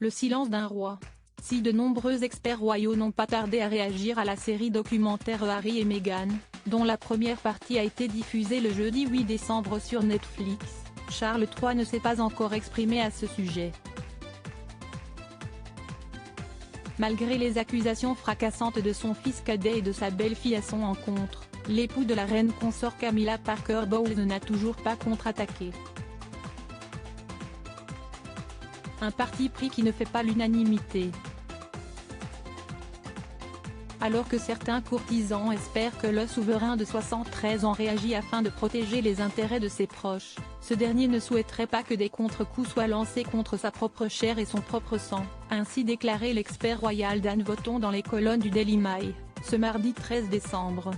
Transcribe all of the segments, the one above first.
Le silence d'un roi. Si de nombreux experts royaux n'ont pas tardé à réagir à la série documentaire Harry et Meghan, dont la première partie a été diffusée le jeudi 8 décembre sur Netflix, Charles III ne s'est pas encore exprimé à ce sujet. Malgré les accusations fracassantes de son fils cadet et de sa belle-fille à son encontre, l'époux de la reine consort Camilla Parker Bowles n'a toujours pas contre-attaqué. Un parti pris qui ne fait pas l'unanimité. Alors que certains courtisans espèrent que le souverain de 73 ans réagit afin de protéger les intérêts de ses proches, ce dernier ne souhaiterait pas que des contre-coups soient lancés contre sa propre chair et son propre sang, a ainsi déclaré l'expert royal Dan Wootton dans les colonnes du Daily Mail, ce mardi 13 décembre.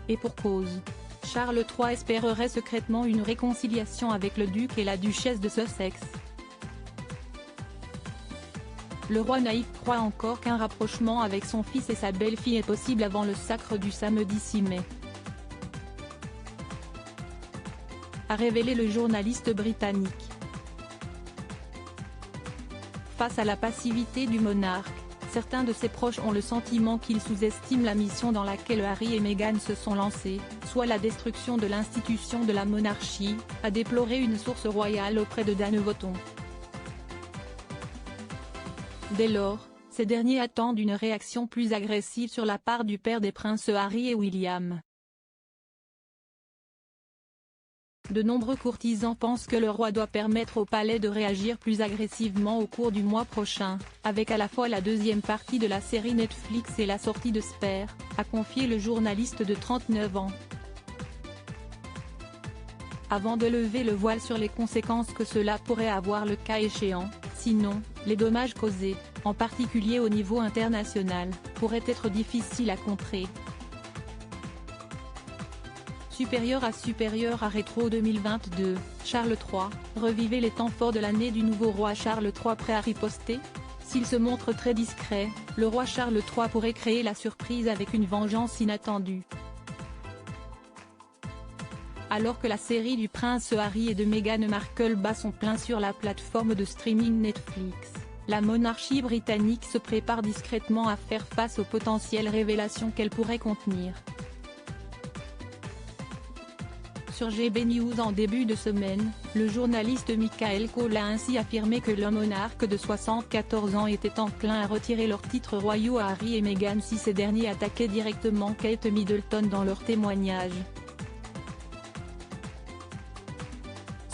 Et pour cause. Charles III espérerait secrètement une réconciliation avec le duc et la duchesse de Sussex. Le roi naïf croit encore qu'un rapprochement avec son fils et sa belle-fille est possible avant le sacre du samedi 6 mai. A révélé le journaliste britannique. Face à la passivité du monarque, certains de ses proches ont le sentiment qu'il sous-estime la mission dans laquelle Harry et Meghan se sont lancés, soit la destruction de l'institution de la monarchie, a déploré une source royale auprès de Dan Wootton. Dès lors, ces derniers attendent une réaction plus agressive sur la part du père des princes Harry et William. De nombreux courtisans pensent que le roi doit permettre au palais de réagir plus agressivement au cours du mois prochain, avec à la fois la deuxième partie de la série Netflix et la sortie de Spare, a confié le journaliste de 39 ans. Avant de lever le voile sur les conséquences que cela pourrait avoir le cas échéant, sinon, les dommages causés, en particulier au niveau international, pourraient être difficiles à contrer. Supérieur à Rétro 2022, Charles III, revivez les temps forts de l'année du nouveau roi Charles III prêt à riposter? S'il se montre très discret, le roi Charles III pourrait créer la surprise avec une vengeance inattendue. Alors que la série du prince Harry et de Meghan Markle bat son plein sur la plateforme de streaming Netflix, la monarchie britannique se prépare discrètement à faire face aux potentielles révélations qu'elle pourrait contenir. Sur GB News en début de semaine, le journaliste Michael Cole a ainsi affirmé que le monarque de 74 ans était enclin à retirer leurs titres royaux à Harry et Meghan si ces derniers attaquaient directement Kate Middleton dans leur témoignage.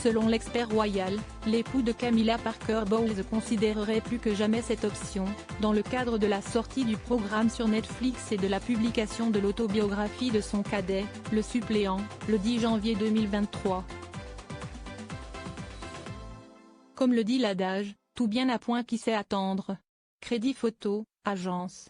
Selon l'expert royal, l'époux de Camilla Parker Bowles considérerait plus que jamais cette option, dans le cadre de la sortie du programme sur Netflix et de la publication de l'autobiographie de son cadet, le suppléant, le 10 janvier 2023. Comme le dit l'adage, tout bien à point qui sait attendre. Crédit photo, agence.